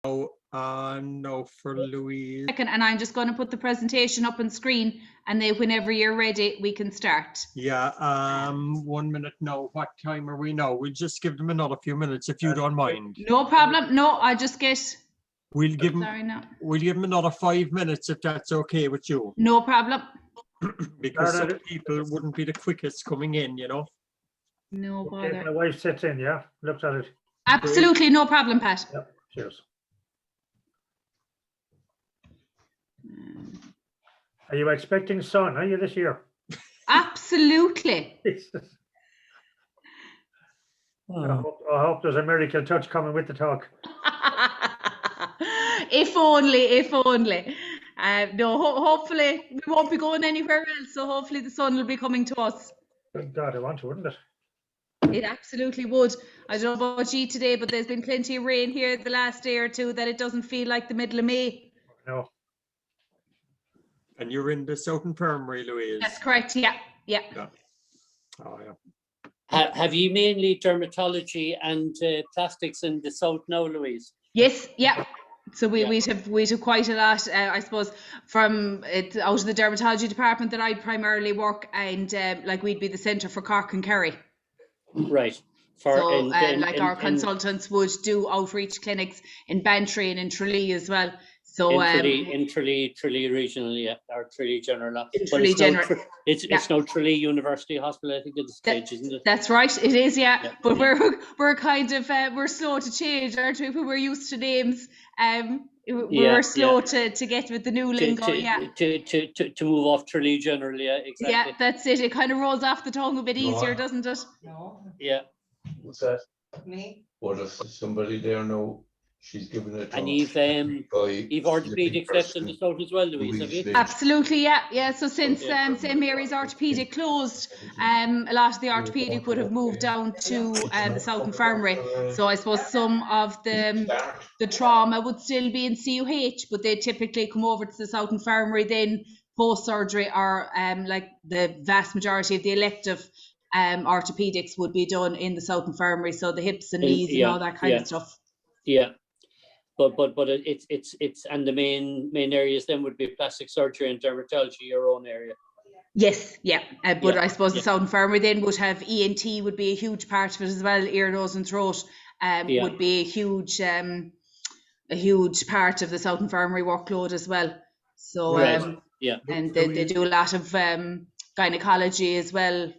No, for Louise. And I'm just going to put the presentation up on screen, and then whenever you're ready, we can start. Yeah, 1 minute now. What time are we now? We'll just give them another few minutes if you don't mind. No problem. No, I just get. We'll give them. Sorry, no. We'll give them another 5 minutes if that's okay with you. No problem. Because some people wouldn't be the quickest coming in, you know. No bother. My wife sits in, yeah, looks at it. Absolutely no problem, Pat. Yep, cheers. Are you expecting sun, are you, this year? Absolutely. I hope there's a miracle touch coming with the talk. If only, if only. No, hopefully we won't be going anywhere else, so hopefully the sun will be coming to us. Good God, I want to, wouldn't it? It absolutely would. I don't know about you today, but there's been plenty of rain here the last day or two that it doesn't feel like the middle of May. No. And you're in the South Infirmary, Louise? That's correct, yeah. Oh, yeah. Have you mainly dermatology and plastics in the South now, Louise? Yes, yeah. So we'd have quite a lot, I suppose, from out of the dermatology department that I primarily work, and like we'd be the centre for Cork and Kerry. Right. Our consultants would do outreach clinics in Bantry and in Tralee as well. So in Tralee regional, yeah, or Tralee General. It's now Tralee University Hospital, I think, at the stage, isn't it? That's right, it is, yeah. But we're kind of we're slow to change, aren't we? We're used to names. We're slow to get with the new lingo, to move off Tralee General, yeah, exactly. Yeah, that's it. It kind of rolls off the tongue a bit easier, doesn't it? No. Yeah. What's that? Me. What if somebody there know she's given it? And you've orthopedics left in the South as well, Louise, have you? Absolutely, yeah. So since St Mary's Orthopedic closed, a lot of the orthopedic would have moved down to the South Infirmary. So I suppose some of the trauma would still be in CUH, but they typically come over to the South Infirmary then post-surgery, or like the vast majority of the elective orthopedics would be done in the South Infirmary. So the hips and knees and all that kind of stuff. Yeah. But it's and the main areas then would be plastic surgery and dermatology, your own area. Yes, yeah. But I suppose the South Infirmary then would have ENT would be a huge part of it as well. Ear, nose and throat would be a huge part of the South Infirmary workload as well. So and they do a lot of gynecology as well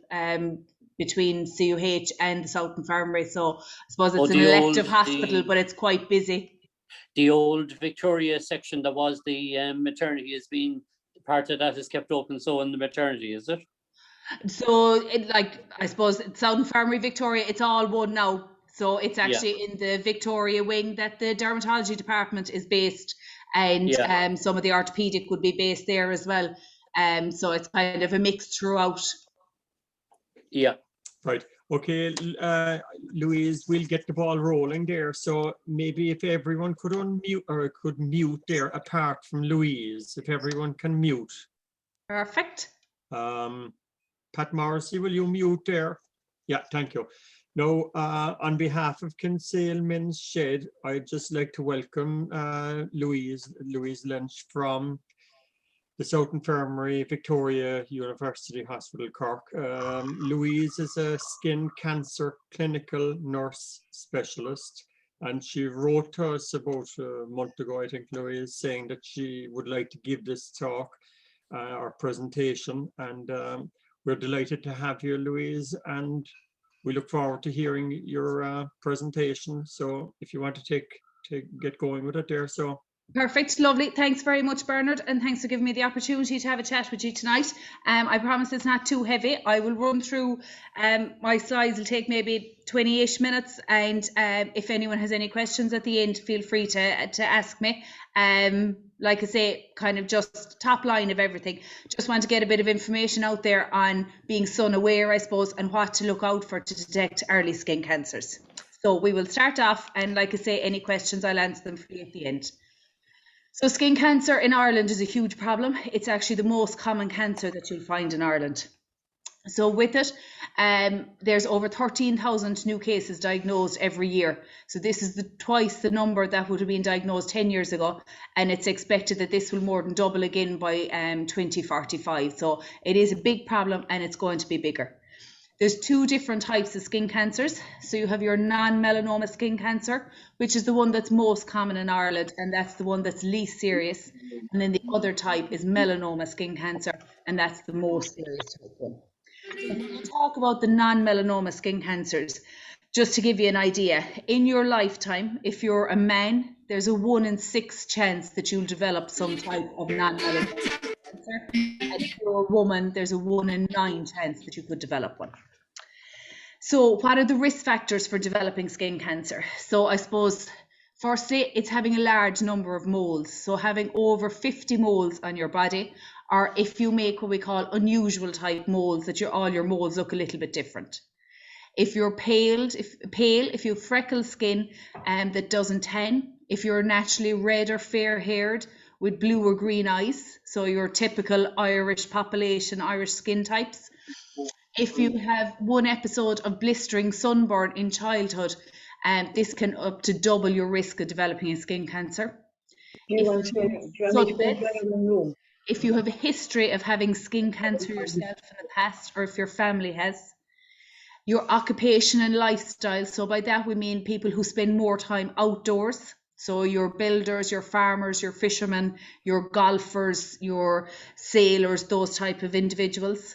between CUH and the South Infirmary. So I suppose it's an elective hospital, but it's quite busy. The old Victoria section that was the maternity has been part of that is kept open. So in the maternity, is it? So I suppose South Infirmary Victoria, it's all one now. So it's actually in the Victoria wing that the dermatology department is based, and some of the orthopedic would be based there as well. So it's kind of a mix throughout. Yeah. Right. Okay, Louise, we'll get the ball rolling there. So maybe if everyone could unmute or could mute there apart from Louise, if everyone can mute. Perfect. Pat Morrissey, will you mute there? Yeah, thank you. Now, on behalf of Kinsale Men's Shed, I'd just like to welcome Louise Lynch from the South Infirmary, Victoria University Hospital, Cork. Louise is a skin cancer clinical nurse specialist, and she wrote to us about a month ago, I think, Louise, saying that she would like to give this talk or presentation, and we're delighted to have you, Louise, and we look forward to hearing your presentation. So if you want to get going with it there, so. Perfect, lovely. Thanks very much, Bernard, and thanks for giving me the opportunity to have a chat with you tonight. I promise it's not too heavy. I will run through my slides. It'll take maybe 20-ish minutes, and if anyone has any questions at the end, feel free to ask me. Like I say, kind of just top line of everything. Just want to get a bit of information out there on being sun aware, I suppose, and what to look out for to detect early skin cancers. So we will start off, and like I say, any questions, I'll answer them for you at the end. So skin cancer in Ireland is a huge problem. It's actually the most common cancer that you'll find in Ireland. So with it, there's over 13,000 new cases diagnosed every year. So this is twice the number that would have been diagnosed 10 years ago. And it's expected that this will more than double again by 2045. So it is a big problem and it's going to be bigger. There's two different types of skin cancers. So you have your non-melanoma skin cancer, which is the one that's most common in Ireland, and that's the one that's least serious. And then the other type is melanoma skin cancer, and that's the most serious type one. So when we talk about the non-melanoma skin cancers, just to give you an idea, in your lifetime, if you're a man, there's a 1 in 6 chance that you'll develop some type of non-melanoma skin cancer. And if you're a woman, there's a 1 in 9 chance that you could develop one. So what are the risk factors for developing skin cancer? So I suppose, firstly, it's having a large number of moles. So having over 50 moles on your body, or if you make what we call unusual type moles, that all your moles look a little bit different. If you're pale, if you have freckled skin that doesn't tan, if you're naturally red or fair haired with blue or green eyes, so your typical Irish population, Irish skin types. If you have one episode of blistering sunburn in childhood, this can up to double your risk of developing a skin cancer. If you have a history of having skin cancer yourself in the past, or if your family has, your occupation and lifestyle. So by that we mean people who spend more time outdoors. So your builders, your farmers, your fishermen, your golfers, your sailors, those type of individuals.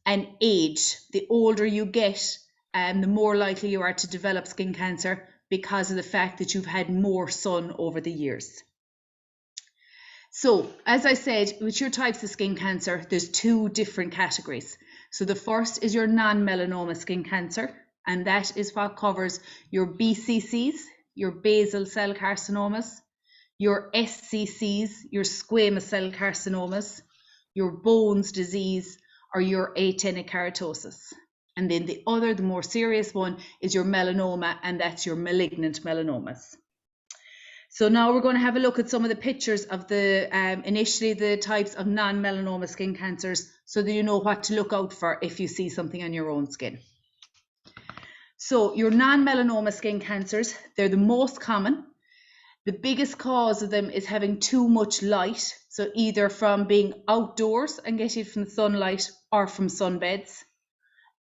And age, the older you get, the more likely you are to develop skin cancer because of the fact that you've had more sun over the years. So, as I said, with your types of skin cancer, there's two different categories. So the first is your non-melanoma skin cancer, and that is what covers your BCCs, your basal cell carcinomas, your SCCs, your squamous cell carcinomas, your Bones disease, or your actinic keratosis. And then the more serious one is your melanoma, and that's your malignant melanomas. So now we're going to have a look at some of the pictures of initially the types of non-melanoma skin cancers, so that you know what to look out for if you see something on your own skin. So your non-melanoma skin cancers, they're the most common. The biggest cause of them is having too much light. So either from being outdoors and getting it from the sunlight or from sunbeds.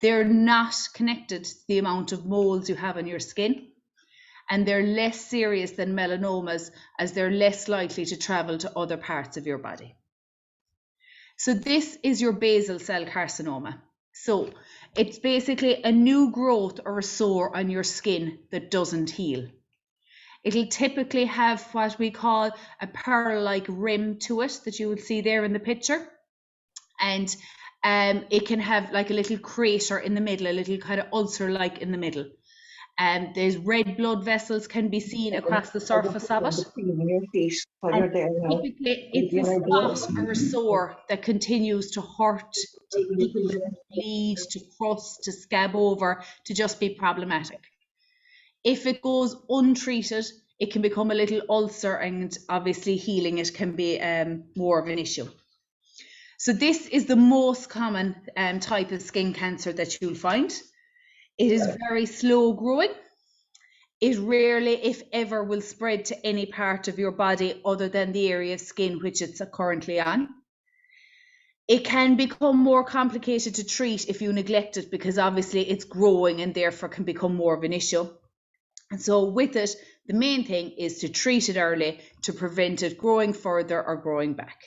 They're not connected to the amount of moles you have on your skin. And they're less serious than melanomas, as they're less likely to travel to other parts of your body. So this is your basal cell carcinoma. So it's basically a new growth or a sore on your skin that doesn't heal. It'll typically have what we call a pearl-like rim to it that you would see there in the picture. And it can have like a little crater in the middle, a little kind of ulcer-like in the middle. There's red blood vessels can be seen across the surface of it. And typically, it's a spot or a sore that continues to hurt, to heal, to bleed, to crust, to scab over, to just be problematic. If it goes untreated, it can become a little ulcer, and obviously healing it can be more of an issue. So this is the most common type of skin cancer that you'll find. It is very slow growing. It rarely, if ever, will spread to any part of your body other than the area of skin which it's currently on. It can become more complicated to treat if you neglect it, because obviously it's growing and therefore can become more of an issue. And so with it, the main thing is to treat it early to prevent it growing further or growing back.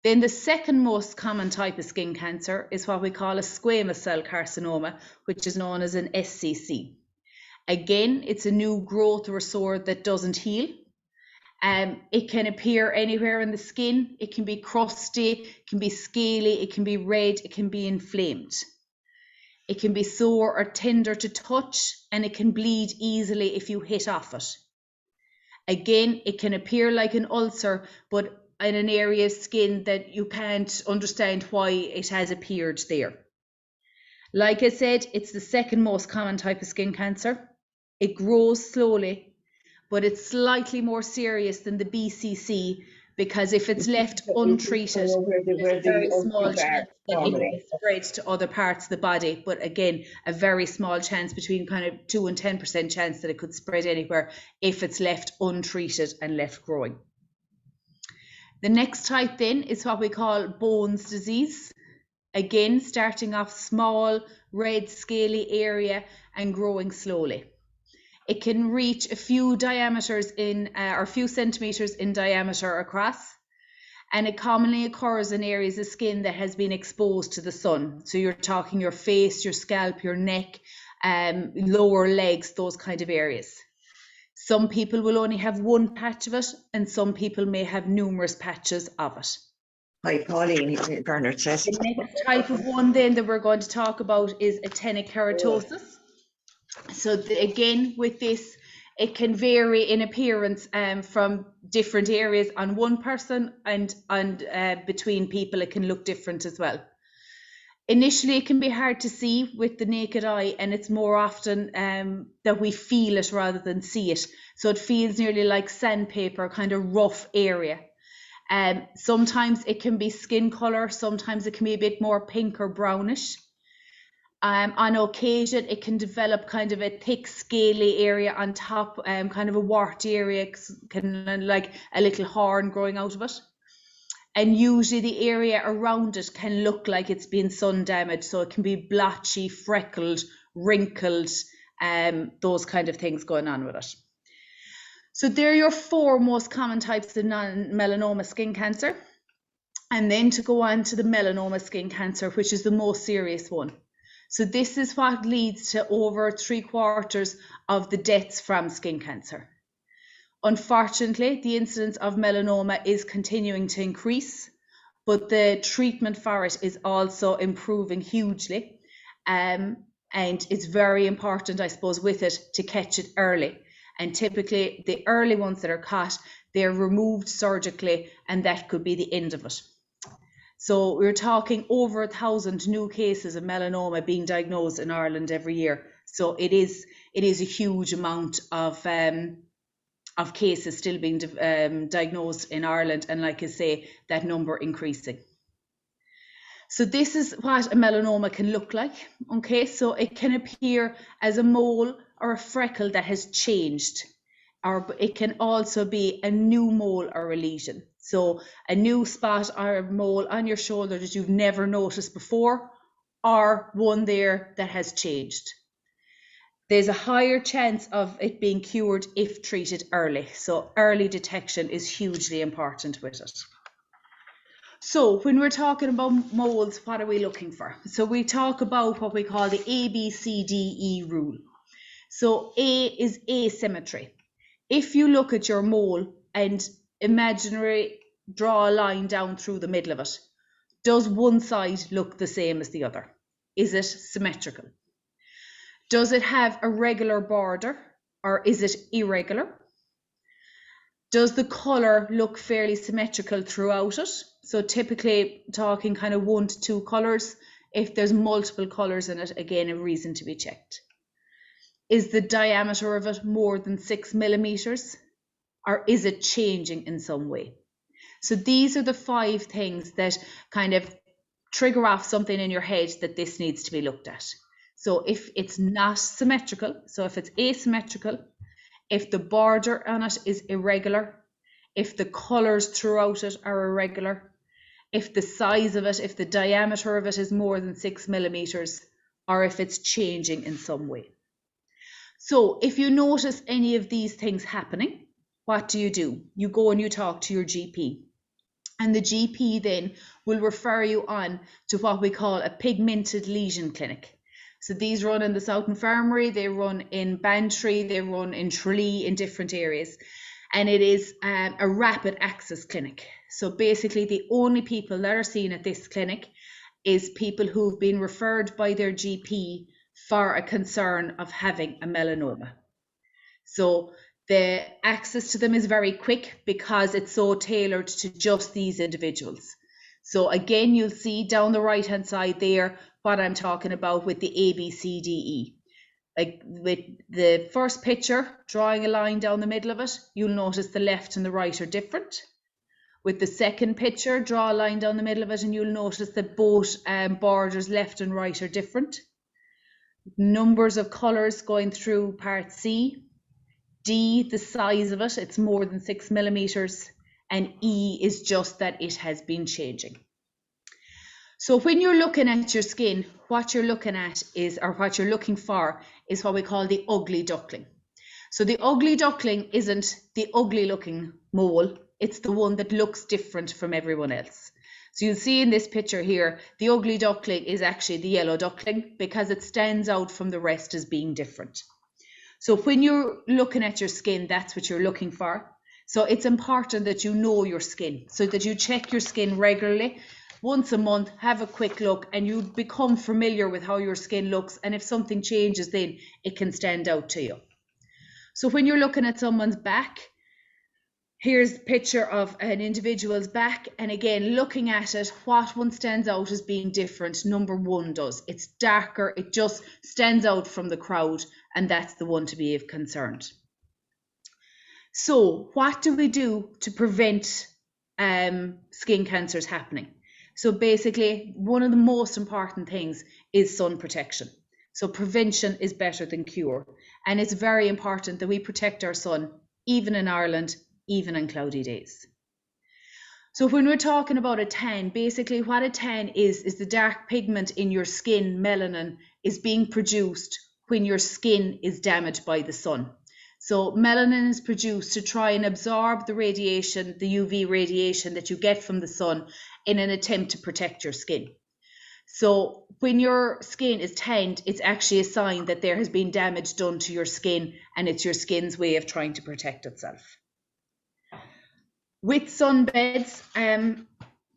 Then the second most common type of skin cancer is what we call a squamous cell carcinoma, which is known as an SCC. Again, it's a new growth or sore that doesn't heal. It can appear anywhere in the skin. It can be crusty, it can be scaly, it can be red, it can be inflamed. It can be sore or tender to touch, and it can bleed easily if you hit off it. Again, it can appear like an ulcer, but in an area of skin that you can't understand why it has appeared there. Like I said, it's the second most common type of skin cancer. It grows slowly, but it's slightly more serious than the BCC, because if it's left untreated, there's a very small chance that it will spread to other parts of the body. But again, a very small chance, between kind of 2 and 10% chance that it could spread anywhere if it's left untreated and left growing. The next type then is what we call Bowen's disease. Again, starting off small, red, scaly area and growing slowly. It can reach a few diameters in, or a few centimeters in diameter across, and it commonly occurs in areas of skin that has been exposed to the sun. So you're talking your face, your scalp, your neck, lower legs, those kind of areas. Some people will only have one patch of it, and some people may have numerous patches of it. Hi, Pauline, Bernard says. The next type of one then that we're going to talk about is actinic keratosis. So again, with this, it can vary in appearance from different areas on one person, and between people it can look different as well. Initially, it can be hard to see with the naked eye, and it's more often that we feel it rather than see it. So it feels nearly like sandpaper, kind of rough area. Sometimes it can be skin color, sometimes it can be a bit more pink or brownish. On occasion, it can develop kind of a thick, scaly area on top, kind of a warty area, kind of like a little horn growing out of it. And usually the area around it can look like it's been sun damaged. So it can be blotchy, freckled, wrinkled, those kind of things going on with it. So they're your 4 most common types of non-melanoma skin cancer. And then to go on to the melanoma skin cancer, which is the most serious one. So this is what leads to over 3/4 of the deaths from skin cancer. Unfortunately, the incidence of melanoma is continuing to increase, but the treatment for it is also improving hugely. And it's very important, I suppose, with it to catch it early. And typically the early ones that are caught, they're removed surgically, and that could be the end of it. So we're talking over 1,000 new cases of melanoma being diagnosed in Ireland every year. So it is a huge amount of cases still being diagnosed in Ireland, and like I say, that number increasing. So this is what a melanoma can look like. Okay, so it can appear as a mole or a freckle that has changed, or it can also be a new mole or a lesion. So a new spot or a mole on your shoulder that you've never noticed before, or one there that has changed. There's a higher chance of it being cured if treated early. So early detection is hugely important with it. So when we're talking about moles, what are we looking for? So we talk about what we call the ABCDE rule. So A is asymmetry. If you look at your mole and imaginary draw a line down through the middle of it, does one side look the same as the other? Is it symmetrical? Does it have a regular border, or is it irregular? Does the colour look fairly symmetrical throughout it? So typically talking kind of 1 to 2 colours. If there's multiple colours in it, again, a reason to be checked. Is the diameter of it more than 6 millimeters, or is it changing in some way? So these are the 5 things that kind of trigger off something in your head that this needs to be looked at. So if it's not symmetrical, so if it's asymmetrical, if the border on it is irregular, if the colours throughout it are irregular, if the size of it, if the diameter of it is more than 6 millimeters, or if it's changing in some way. So if you notice any of these things happening, what do? You go and you talk to your GP. And the GP then will refer you on to what we call a pigmented lesion clinic. So these run in the South Infirmary, they run in Bantry, they run in Tralee, in different areas. And it is a rapid access clinic. So basically the only people that are seen at this clinic is people who've been referred by their GP for a concern of having a melanoma. So the access to them is very quick because it's so tailored to just these individuals. So again, you'll see down the right hand side there what I'm talking about with the ABCDE. Like with the first picture, drawing a line down the middle of it, you'll notice the left and the right are different. With the second picture, draw a line down the middle of it and you'll notice that both borders left and right are different. Numbers of colours going through part C. D, the size of it, it's more than 6 millimeters. And E is just that it has been changing. So when you're looking at your skin, what you're looking at is, or what you're looking for, is what we call the ugly duckling. So the ugly duckling isn't the ugly looking mole, it's the one that looks different from everyone else. So you'll see in this picture here, the ugly duckling is actually the yellow duckling because it stands out from the rest as being different. So when you're looking at your skin, that's what you're looking for. So it's important that you know your skin, so that you check your skin regularly. Once a month, have a quick look and you become familiar with how your skin looks. And if something changes, then it can stand out to you. So when you're looking at someone's back, here's a picture of an individual's back. And again, looking at it, what one stands out as being different, number one does. It's darker, it just stands out from the crowd, and that's the one to be of concern. So what do we do to prevent skin cancers happening? So basically, one of the most important things is sun protection. So prevention is better than cure. And it's very important that we protect our sun, even in Ireland, even on cloudy days. So when we're talking about a tan, basically what a tan is the dark pigment in your skin, melanin, is being produced when your skin is damaged by the sun. So melanin is produced to try and absorb the radiation, the UV radiation that you get from the sun in an attempt to protect your skin. So when your skin is tanned, it's actually a sign that there has been damage done to your skin, and it's your skin's way of trying to protect itself. With sunbeds,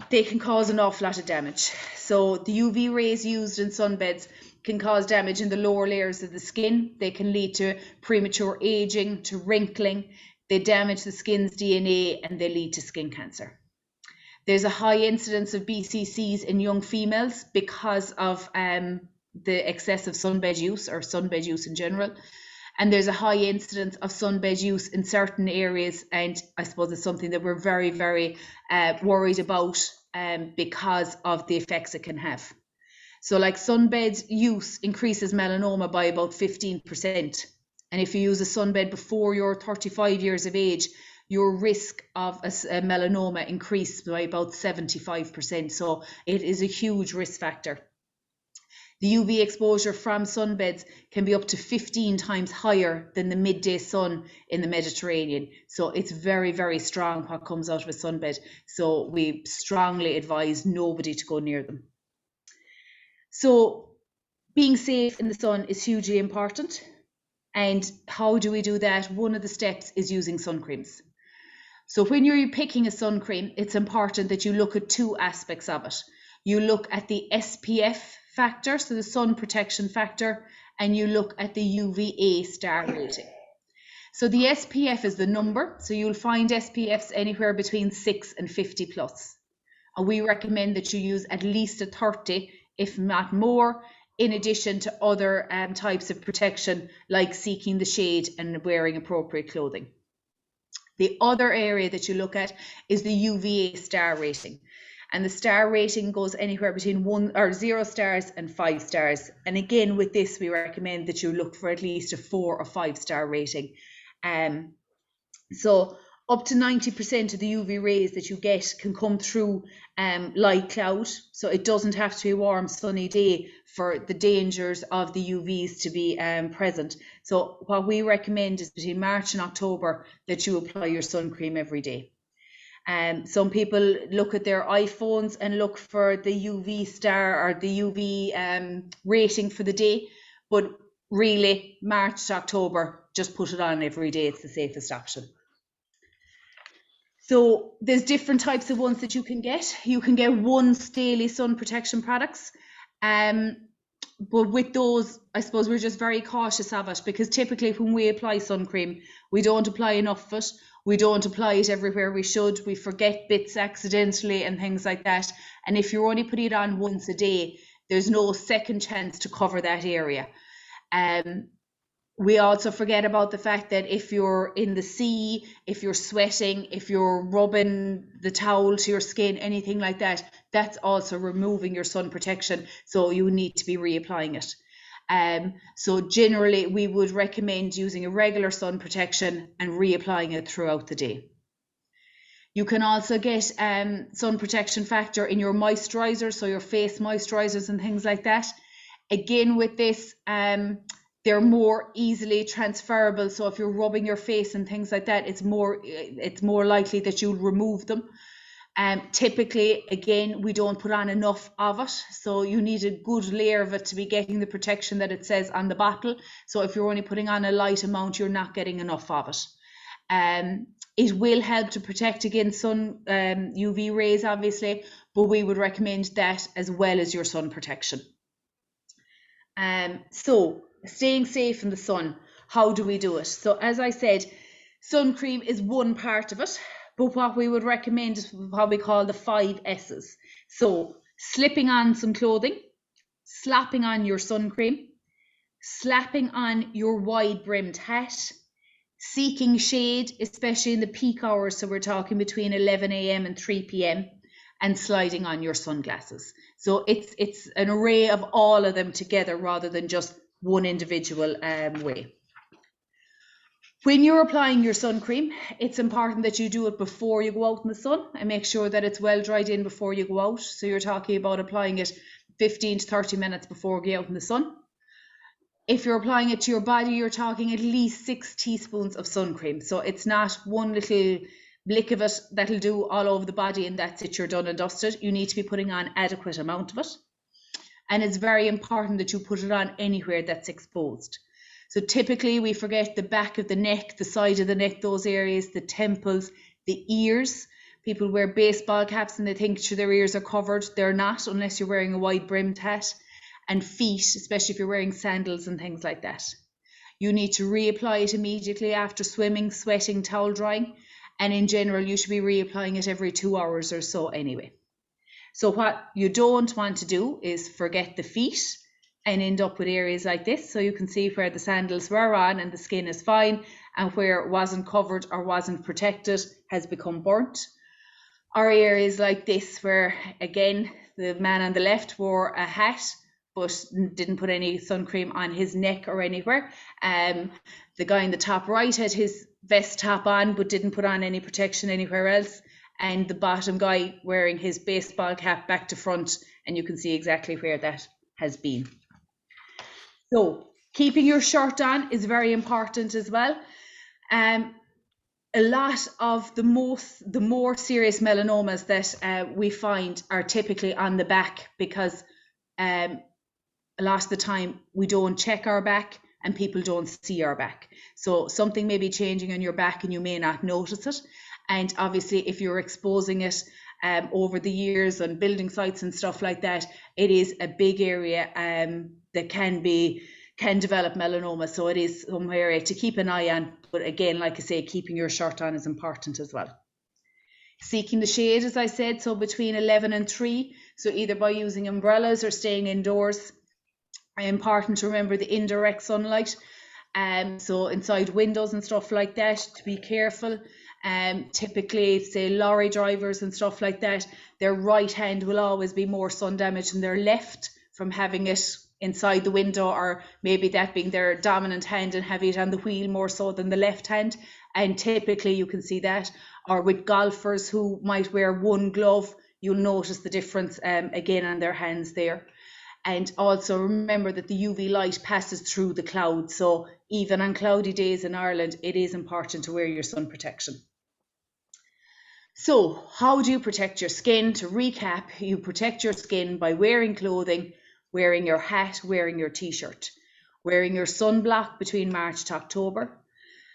they can cause an awful lot of damage. So the UV rays used in sunbeds can cause damage in the lower layers of the skin. They can lead to premature aging, to wrinkling. They damage the skin's DNA and they lead to skin cancer. There's a high incidence of BCCs in young females because of the excessive sunbed use, or sunbed use in general. And there's a high incidence of sunbed use in certain areas. And I suppose it's something that we're very, very worried about because of the effects it can have. So like sunbed use increases melanoma by about 15%. And if you use a sunbed before you're 35 years of age, your risk of a melanoma increased by about 75%. So it is a huge risk factor. The UV exposure from sunbeds can be up to 15 times higher than the midday sun in the Mediterranean. So it's very, very strong what comes out of a sunbed. So we strongly advise nobody to go near them. So being safe in the sun is hugely important. And how do we do that? One of the steps is using sun creams. So when you're picking a sun cream, it's important that you look at two aspects of it. You look at the SPF factor, so the sun protection factor, and you look at the UVA star rating. So the SPF is the number, so you'll find SPFs anywhere between 6 and 50 plus. And we recommend that you use at least a 30, if not more, in addition to other types of protection, like seeking the shade and wearing appropriate clothing. The other area that you look at is the UVA star rating. And the star rating goes anywhere between 0 stars and 5 stars. And again, with this, we recommend that you look for at least a 4 or 5 star rating. So up to 90% of the UV rays that you get can come through light cloud. So it doesn't have to be a warm, sunny day for the dangers of the UVs to be present. So what we recommend is between March and October that you apply your sun cream every day. Some people look at their iPhones and look for the UV star or the UV rating for the day, but really March to October, just put it on every day. It's the safest option. So there's different types of ones that you can get. You can get once daily sun protection products. But with those, I suppose we're just very cautious of it, because typically when we apply sun cream, we don't apply enough of it. We don't apply it everywhere we should. We forget bits accidentally and things like that. And if you're only putting it on once a day, there's no second chance to cover that area. We also forget about the fact that if you're in the sea, if you're sweating, if you're rubbing the towel to your skin, anything like that, that's also removing your sun protection. So you need to be reapplying it. So generally, we would recommend using a regular sun protection and reapplying it throughout the day. You can also get sun protection factor in your moisturizer, so your face moisturizers and things like that. Again, with this, they're more easily transferable. So if you're rubbing your face and things like that, it's more likely that you'll remove them. Typically, again, we don't put on enough of it. So you need a good layer of it to be getting the protection that it says on the bottle. So if you're only putting on a light amount, you're not getting enough of it. It will help to protect against sun UV rays, obviously, but we would recommend that as well as your sun protection. So staying safe in the sun, how do we do it? So as I said, sun cream is one part of it, but what we would recommend is what we call the 5 S's. So slipping on some clothing, slapping on your sun cream, slapping on your wide brimmed hat, seeking shade, especially in the peak hours, so we're talking between 11 a.m. and 3 p.m, and sliding on your sunglasses. So it's an array of all of them together rather than just one individual way. When you're applying your sun cream, it's important that you do it before you go out in the sun and make sure that it's well dried in before you go out. So you're talking about applying it 15 to 30 minutes before you go out in the sun. If you're applying it to your body, you're talking at least 6 teaspoons of sun cream. So it's not one little blick of it that'll do all over the body and that's it, you're done and dusted. You need to be putting on adequate amount of it. And it's very important that you put it on anywhere that's exposed. So typically we forget the back of the neck, the side of the neck, those areas, the temples, the ears. People wear baseball caps and they think sure their ears are covered. They're not unless you're wearing a wide brimmed hat. And feet, especially if you're wearing sandals and things like that. You need to reapply it immediately after swimming, sweating, towel drying. And in general, you should be reapplying it every 2 hours or so anyway. So what you don't want to do is forget the feet and end up with areas like this. So you can see where the sandals were on and the skin is fine, and where it wasn't covered or wasn't protected has become burnt. Or areas like this where, again, the man on the left wore a hat but didn't put any sun cream on his neck or anywhere. The guy in the top right had his vest top on but didn't put on any protection anywhere else. And the bottom guy wearing his baseball cap back to front, and you can see exactly where that has been. So keeping your shirt on is very important as well. A lot of the more serious melanomas that we find are typically on the back, because a lot of the time we don't check our back and people don't see our back. So something may be changing on your back and you may not notice it. And obviously if you're exposing it over the years on building sites and stuff like that, it is a big area that can develop melanoma. So it is some area to keep an eye on. But again, like I say, keeping your shirt on is important as well. Seeking the shade, as I said, so between 11 and 3. So either by using umbrellas or staying indoors. Important to remember the indirect sunlight, so inside windows and stuff like that, to be careful. Typically, say lorry drivers and stuff like that, their right hand will always be more sun damaged than their left from having it inside the window, or maybe that being their dominant hand and having it on the wheel more so than the left hand. And typically you can see that. Or with golfers who might wear one glove, you'll notice the difference again on their hands there. And also remember that the UV light passes through the clouds. So even on cloudy days in Ireland, it is important to wear your sun protection. So how do you protect your skin? To recap, you protect your skin by wearing clothing, wearing your hat, wearing your t-shirt, wearing your sunblock between March to October.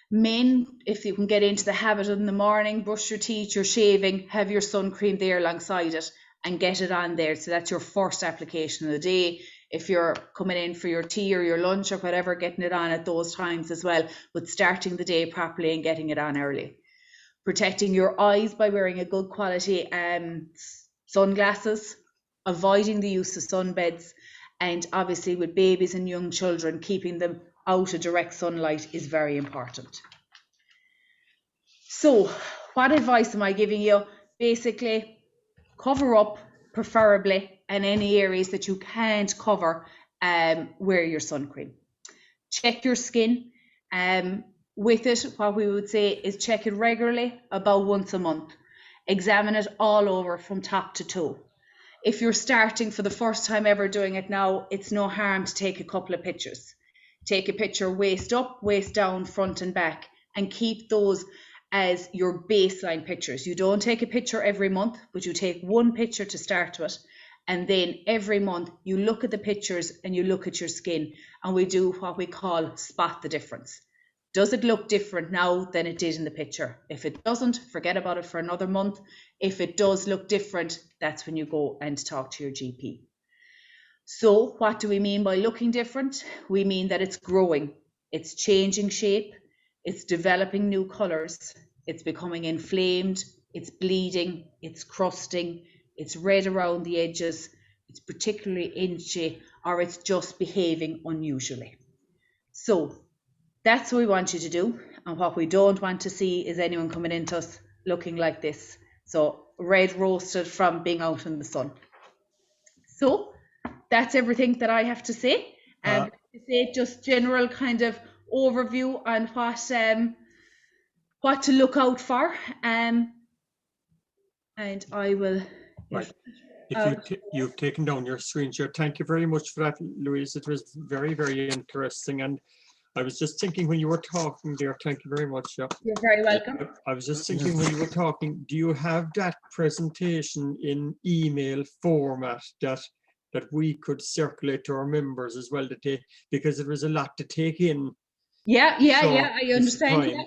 Men, if you can get into the habit in the morning, brush your teeth, you're shaving, have your sun cream there alongside it and get it on there. So that's your first application of the day. If you're coming in for your tea or your lunch or whatever, getting it on at those times as well, but starting the day properly and getting it on early. Protecting your eyes by wearing a good quality sunglasses, avoiding the use of sunbeds, and obviously with babies and young children, keeping them out of direct sunlight is very important. So what advice am I giving you? Basically, cover up preferably, and any areas that you can't cover, wear your sun cream. Check your skin. With it, what we would say is check it regularly, about once a month. Examine it all over from top to toe. If you're starting for the first time ever doing it now, it's no harm to take a couple of pictures. Take a picture waist up, waist down, front and back, and keep those as your baseline pictures. You don't take a picture every month, but you take one picture to start with, and then every month you look at the pictures and you look at your skin, and we do what we call spot the difference. Does it look different now than it did in the picture? If it doesn't, forget about it for another month. If it does look different, that's when you go and talk to your GP. So what do we mean by looking different? We mean that it's growing, it's changing shape, it's developing new colors, it's becoming inflamed, it's bleeding, it's crusting, it's red around the edges, it's particularly itchy, or it's just behaving unusually. So that's what we want you to do. And what we don't want to see is anyone coming into us looking like this. So red roasted from being out in the sun. So that's everything that I have to say. Just general kind of overview on what to look out for. And I will. Right. If you've taken down your screen share, thank you very much for that, Louise. It was very, very interesting. And I was just thinking when you were talking there, thank you very much. Yeah. You're very welcome. I was just thinking when you were talking, do you have that presentation in email format that we could circulate to our members as well, because it was a lot to take in? Yeah, I understand. Yeah.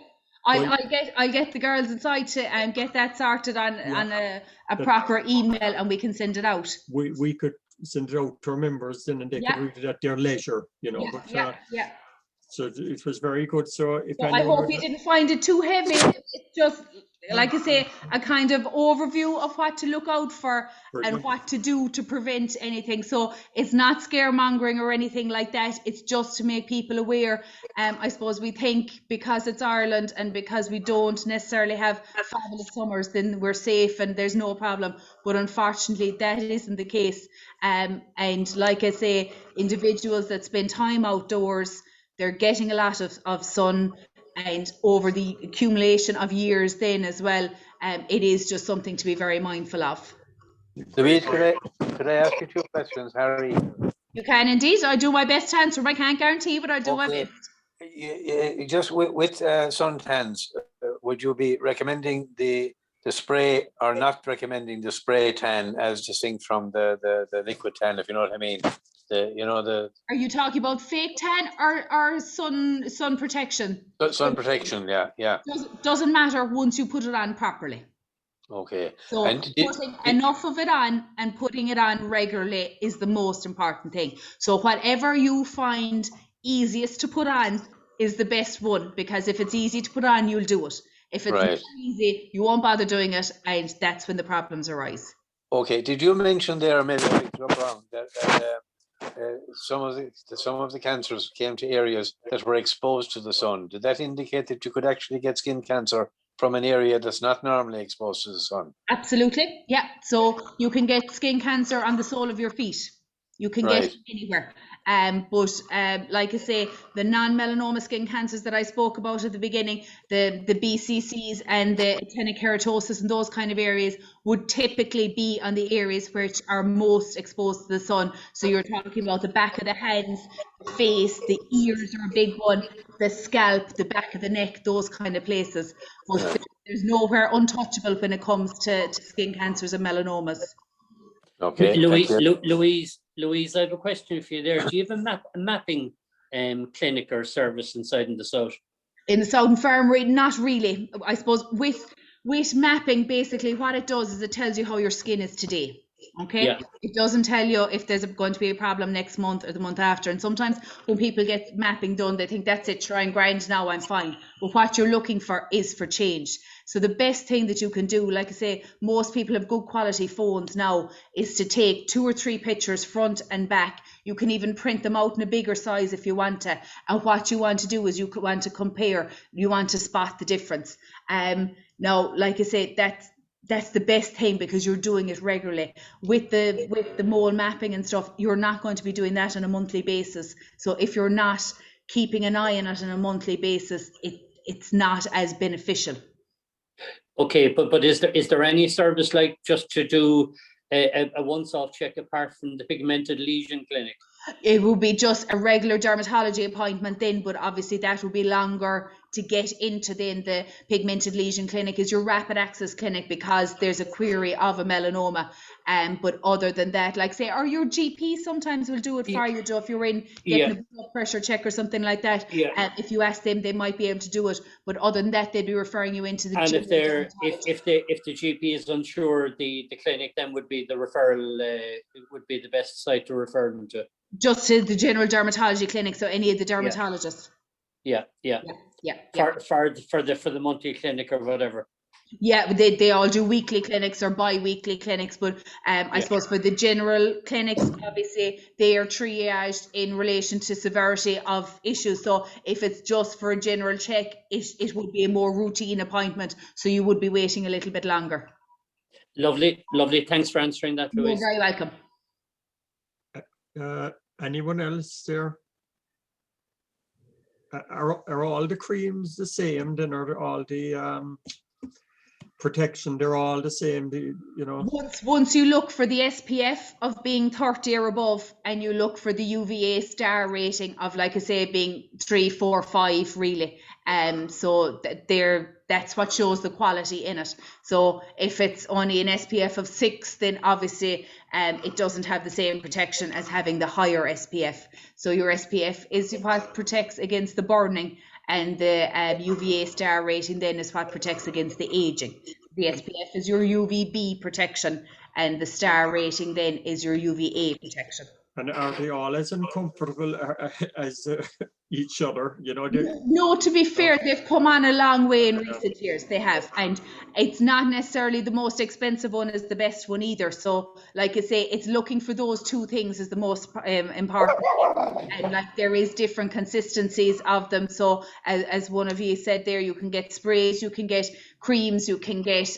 I'll get the girls inside to get that sorted on a proper email, and we can send it out. We could send it out to our members then, and they could read it at their leisure, you know. So it was very good. So I hope you didn't find it too heavy. It's just, like I say, a kind of overview of what to look out for and what to do to prevent anything. So it's not scaremongering or anything like that. It's just to make people aware. I suppose we think because it's Ireland and because we don't necessarily have fabulous summers, then we're safe and there's no problem. But unfortunately, that isn't the case. And like I say, individuals that spend time outdoors, they're getting a lot of sun, and over the accumulation of years then as well, it is just something to be very mindful of. Louise, could I ask you 2 questions, Harry? You can indeed. I do my best to answer. I can't guarantee, but I do my best. Just with suntans, would you be recommending the spray or not recommending the spray tan as distinct from the liquid tan, if you know what I mean? Are you talking about fake tan or sun protection? Sun protection, yeah. Doesn't matter once you put it on properly. Okay. So putting enough of it on and putting it on regularly is the most important thing. So whatever you find easiest to put on is the best one, because if it's easy to put on, you'll do it. If it's not easy, you won't bother doing it, and that's when the problems arise. Okay. Did you mention there, maybe I picked it up wrong, that some of the cancers came to areas that were exposed to the sun? Did that indicate that you could actually get skin cancer from an area that's not normally exposed to the sun? Absolutely, yeah. So you can get skin cancer on the sole of your feet. You can get it anywhere. But like I say, the non-melanoma skin cancers that I spoke about at the beginning, the BCCs and the actinic keratosis and those kind of areas would typically be on the areas which are most exposed to the sun. So you're talking about the back of the hands, the face, the ears are a big one, the scalp, the back of the neck, those kind of places. But there's nowhere untouchable when it comes to skin cancers and melanomas. Okay. Louise, I have a question for you there. Do you have a mapping clinic or service inside in the south? In the South Infirmary, not really. I suppose with mapping, basically what it does is it tells you how your skin is today. Okay. Yeah. It doesn't tell you if there's going to be a problem next month or the month after. And sometimes when people get mapping done, they think that's it, try and grind now, I'm fine. But what you're looking for is for change. So the best thing that you can do, like I say, most people have good quality phones now, is to take 2 or 3 pictures front and back. You can even print them out in a bigger size if you want to. And what you want to do is you want to compare, you want to spot the difference. Now, like I say, that's the best thing, because you're doing it regularly. With the mole mapping and stuff, you're not going to be doing that on a monthly basis. So if you're not keeping an eye on it on a monthly basis, it's not as beneficial. Okay, but is there any service like just to do a once-off check apart from the pigmented lesion clinic? It would be just a regular dermatology appointment then, but obviously that would be longer to get into. Then the pigmented lesion clinic is your rapid access clinic, because there's a query of a melanoma. But other than that, like say, or your GP sometimes will do it for you, Joe, if you're in getting a blood pressure check or something like that. If you ask them, they might be able to do it. But other than that, they'd be referring you into the and if the GP is unsure, the clinic then would be the referral, would be the best site to refer them to. Just to the general dermatology clinic, so any of the dermatologists. Yeah. For the monthly clinic or whatever. Yeah, they all do weekly clinics or bi-weekly clinics, but I suppose for the general clinics, obviously they are triaged in relation to severity of issues. So if it's just for a general check, it would be a more routine appointment, so you would be waiting a little bit longer. Lovely. Thanks for answering that, Louise. You're very welcome. Anyone else there? Are all the creams the same? Then are all the protection, they're all the same, you know? Once you look for the SPF of being 30 or above, and you look for the UVA star rating of, like I say, being 3, 4, 5 really. So that's what shows the quality in it. So if it's only an SPF of 6, then obviously it doesn't have the same protection as having the higher SPF. So your SPF is what protects against the burning, and the UVA star rating then is what protects against the aging. The SPF is your UVB protection, and the star rating then is your UVA protection. And are they all as uncomfortable as each other? You know. No, to be fair, they've come on a long way in recent years. They have, and it's not necessarily the most expensive one is the best one either. So, like I say, it's looking for those 2 things is the most important. And like there is different consistencies of them. So, as one of you said there, you can get sprays, you can get creams, you can get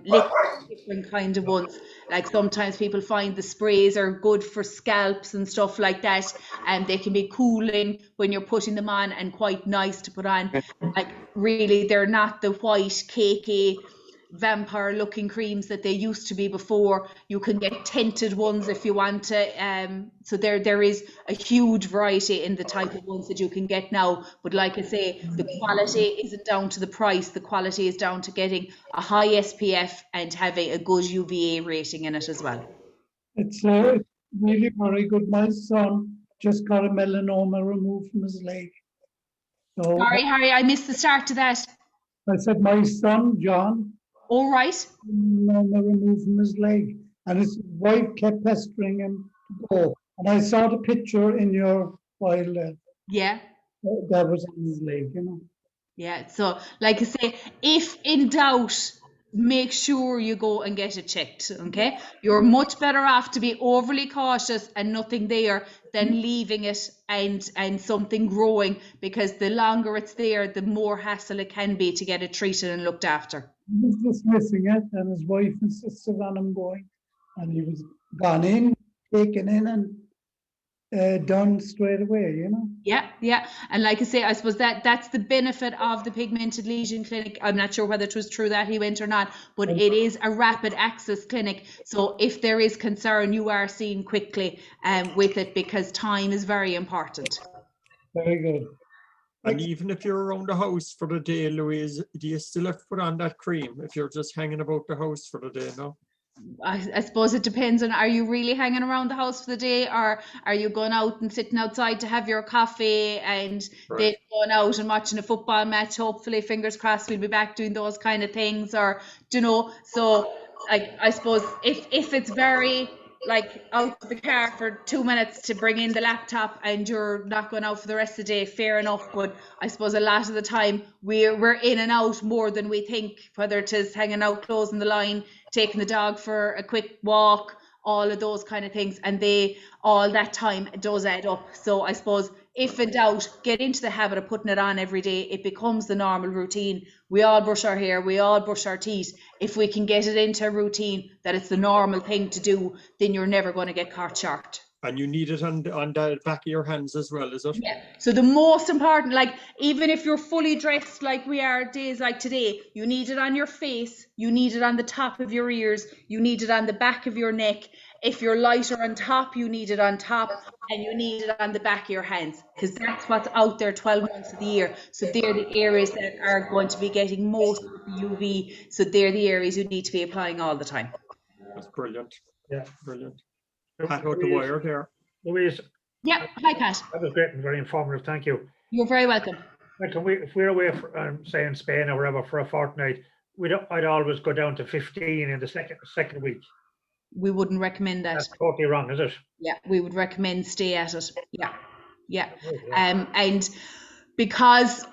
liquids, different kind of ones. Like sometimes people find the sprays are good for scalps and stuff like that, and they can be cooling when you're putting them on and quite nice to put on. Like really, they're not the white cakey vampire looking creams that they used to be before. You can get tinted ones if you want to. So there is a huge variety in the type of ones that you can get now. But like I say, the quality isn't down to the price. The quality is down to getting a high SPF and having a good UVA rating in it as well. It's really very good. My son just got a melanoma removed from his leg. So, sorry, Harry, I missed the start to that. I said my son, John, all right, melanoma removed from his leg, and his wife kept pestering him to go. And I saw the picture in your file there. Yeah. That was on his leg, you know. Yeah, so like I say, if in doubt, make sure you go and get it checked, okay? You're much better off to be overly cautious and nothing there than leaving it and something growing, because the longer it's there, the more hassle it can be to get it treated and looked after. He was dismissing it, and his wife insisted on him going, and he was gone in, taken in, and done straight away, you know. Yeah, and like I say, I suppose that's the benefit of the pigmented lesion clinic. I'm not sure whether it was true that he went or not, but it is a rapid access clinic. So if there is concern, you are seen quickly with it, because time is very important. Very good. And even if you're around the house for the day, Louise, do you still have to put on that cream if you're just hanging about the house for the day, no? I suppose it depends on, are you really hanging around the house for the day, or are you going out and sitting outside to have your coffee and then going out and watching a football match? Hopefully, fingers crossed, we'll be back doing those kind of things, or, you know, so I suppose if it's very like out of the car for 2 minutes to bring in the laptop and you're not going out for the rest of the day, fair enough. But I suppose a lot of the time we're in and out more than we think, whether it is hanging out, closing the line, taking the dog for a quick walk, all of those kind of things. And all that time does add up. So I suppose if in doubt, get into the habit of putting it on every day. It becomes the normal routine. We all brush our hair, we all brush our teeth. If we can get it into a routine that it's the normal thing to do, then you're never going to get caught short. And you need it on the back of your hands as well, is it? Yeah. So the most important, like even if you're fully dressed like we are days like today, you need it on your face, you need it on the top of your ears, you need it on the back of your neck. If you're lighter on top, you need it on top, and you need it on the back of your hands, because that's what's out there 12 months of the year. So they're the areas that are going to be getting most of the UV. So they're the areas you need to be applying all the time. That's brilliant. Yeah. Brilliant. Pat out the wire there. Louise, Yeah. Hi, Pat. that was great and very informative. Thank you. You're very welcome. Like, if we're away, say in Spain or wherever for a fortnight, I'd always go down to 15 in the second week. We wouldn't recommend that. That's totally wrong, is it? Yeah, we would recommend stay at it. Yeah. And because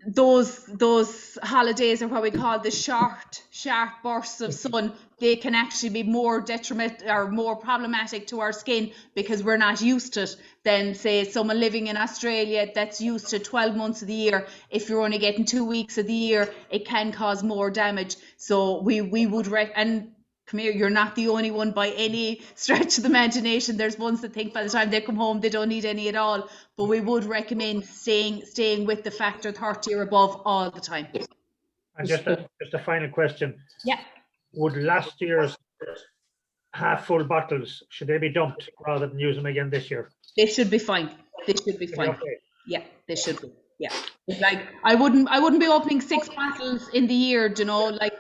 those holidays are what we call the short, sharp bursts of sun, they can actually be more detrimental or more problematic to our skin because we're not used to it than, say, someone living in Australia that's used to 12 months of the year. If you're only getting 2 weeks of the year, it can cause more damage. So we would and come here, you're not the only one by any stretch of the imagination. There's ones that think by the time they come home they don't need any at all. But we would recommend staying with the factor 30 or above all the time. And just a final question. Yeah. Would last year's half full bottles, should they be dumped rather than use them again this year? They should be fine. They should be fine. Okay. Yeah, they should be. Yeah. Like I wouldn't be opening 6 bottles in the year, you know, like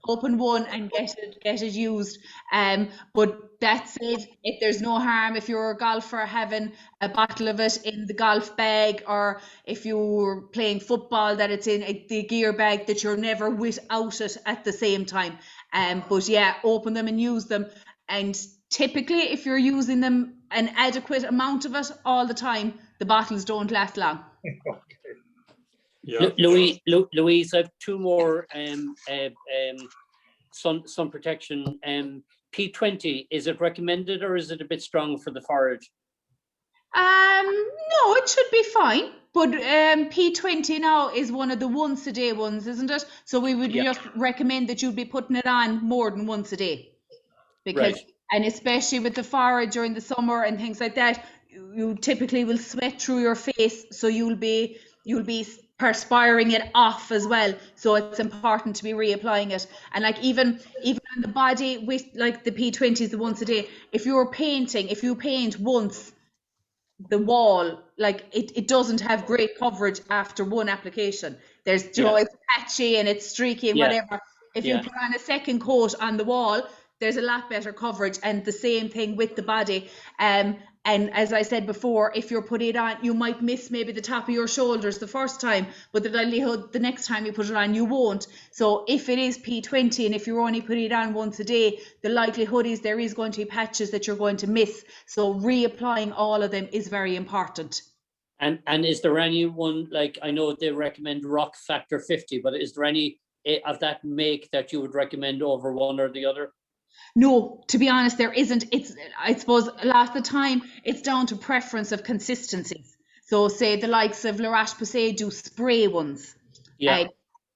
open one and get it used. But that's it. If there's no harm, if you're a golfer having a bottle of it in the golf bag, or if you're playing football that it's in the gear bag, that you're never without it at the same time. But yeah, open them and use them. And typically, if you're using them an adequate amount of it all the time, the bottles don't last long. Yeah. Louise, I have two more sun protection. P20, is it recommended or is it a bit strong for the forage? No, it should be fine. But P20 now is one of the once a day ones, isn't it? So we would just recommend that you'd be putting it on more than once a day. Because and especially with the forage during the summer and things like that, you typically will sweat through your face, so you'll be perspiring it off as well. So it's important to be reapplying it. And like even on the body with like the P20s, the once a day, if you paint once the wall, like it doesn't have great coverage after one application. There's you know, it's patchy and it's streaky and whatever. If you put on a second coat on the wall, there's a lot better coverage. And the same thing with the body. And as I said before, if you're putting it on, you might miss maybe the top of your shoulders the first time, but the likelihood the next time you put it on, you won't. So if it is P20 and if you're only putting it on once a day, the likelihood is there is going to be patches that you're going to miss. So reapplying all of them is very important. And is there anyone, like I know they recommend Rock Factor 50, but is there any of that make that you would recommend over one or the other? No, to be honest, there isn't. I suppose a lot of the time it's down to preference of consistencies. So say the likes of La Roche-Posay do spray ones. Yeah.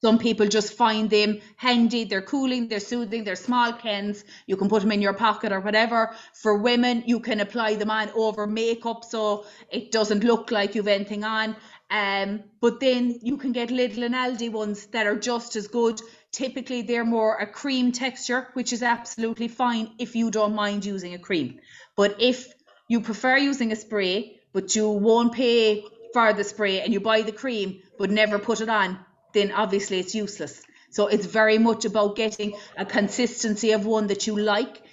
Some people just find them handy. They're cooling, they're soothing, they're small cans. You can put them in your pocket or whatever. For women, you can apply them on over makeup so it doesn't look like you've anything on. But then you can get Lidl and Aldi ones that are just as good. Typically, they're more a cream texture, which is absolutely fine if you don't mind using a cream. But if you prefer using a spray, but you won't pay for the spray and you buy the cream but never put it on, then obviously it's useless. So it's very much about getting a consistency of one that you like.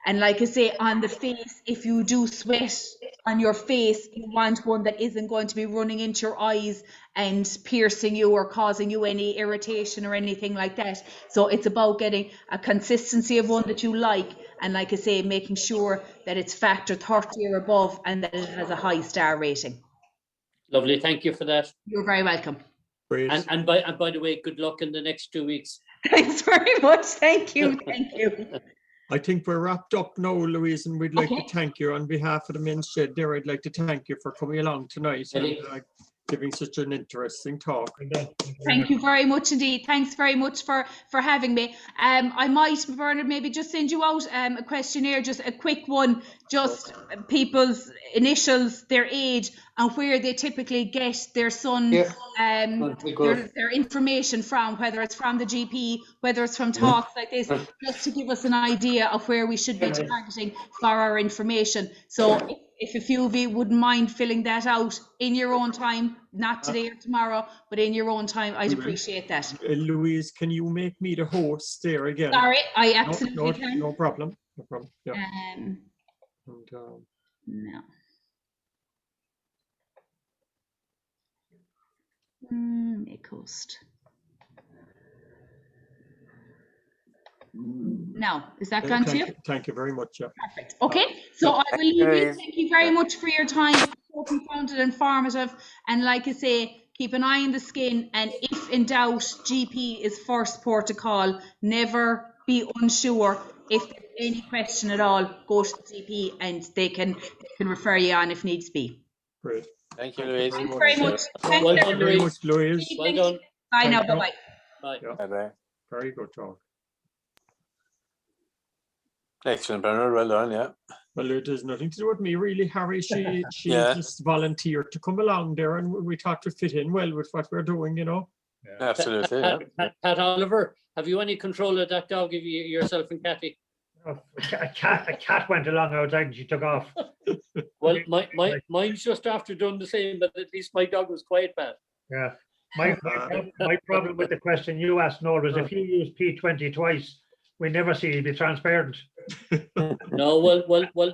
And like I say, on the face, if you do sweat on your face, you want one that isn't going to be running into your eyes and piercing you or causing you any irritation or anything like that. So it's about getting a consistency of one that you like, and like I say, making sure that it's factor 30 or above and that it has a high star rating. Lovely, thank you for that. You're very welcome. Great. And by the way, good luck in the next 2 weeks. Thanks very much. Thank you. Thank you. I think we're wrapped up now, Louise, and we'd like Okay. to thank you on behalf of the men's shed there. I'd like to thank you for coming along tonight and Really? giving such an interesting talk. Thank you very much indeed. Thanks very much for having me. I might, Bernard, maybe just send you out a questionnaire, just a quick one, just people's initials, their age, and where they typically get their son, their information from, whether it's from the GP, whether it's from talks like this, just to give us an idea of where we should be targeting for our information. So if a few of you wouldn't mind filling that out in your own time, not today or tomorrow, but in your own time, I'd appreciate that. Louise, can you make me the host there again? Sorry, I absolutely can. No problem. No problem. Yeah. And, no. Make host. Now, is that gone to you? Thank you very much. Yeah. Perfect. Okay, so I will leave you. Thank you very much for your time. So confounded, informative, and like I say, keep an eye on the skin. And if in doubt, GP is first port of call. Never be unsure. If there's any question at all, go to the GP, and they can refer you on if needs be. Great. Thank you, Louise. Thanks very much. Thanks Well done, Thank you very much, Louise. Well done. Bye now. Thank you. Bye-bye. Bye. Yeah. Bye-bye. Very good talk. Excellent, Bernard. Well done, yeah. Well, it has nothing to do with me, really, Harry. She Yeah. just volunteered to come along there, and we thought to fit in well with what we're doing, you know. Absolutely, yeah. Pat Oliver, have you any control of that dog, of yourself and Kathy? A cat went along outside and she took off. Well, mine's just after doing the same, but at least my dog was quiet, Pat. Yeah. My problem with the question you asked, Noel, was if you use P20 twice, we never see it be transparent. No, well,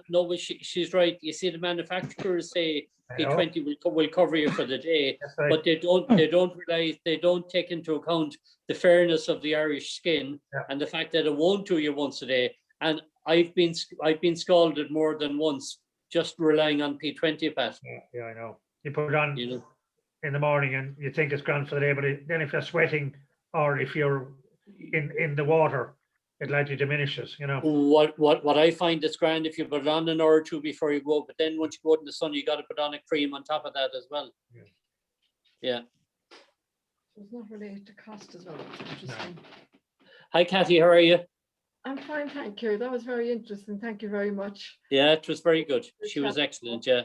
no, but she's right. You see, the manufacturers say P20 will cover you for the day, That's right. but they don't realize, they don't take into account the fairness of the Irish skin and the fact that it won't do you once a day. And I've been scalded more than once just relying on P20, Pat. Yeah, I know. You put it on You know, in the morning and you think it's grand for the day, but then if you're sweating or if you're in the water, it likely diminishes, you know. what I find is grand if you put it on an hour or two before you go, but then once you go out in the sun, you got to put on a cream on top of that as well. Yeah. So it's not related to cost as well. Interesting. Hi, Kathy, how are you? I'm fine, thank you. That was very interesting. Thank you very much. Yeah, it was very good. She was excellent, yeah.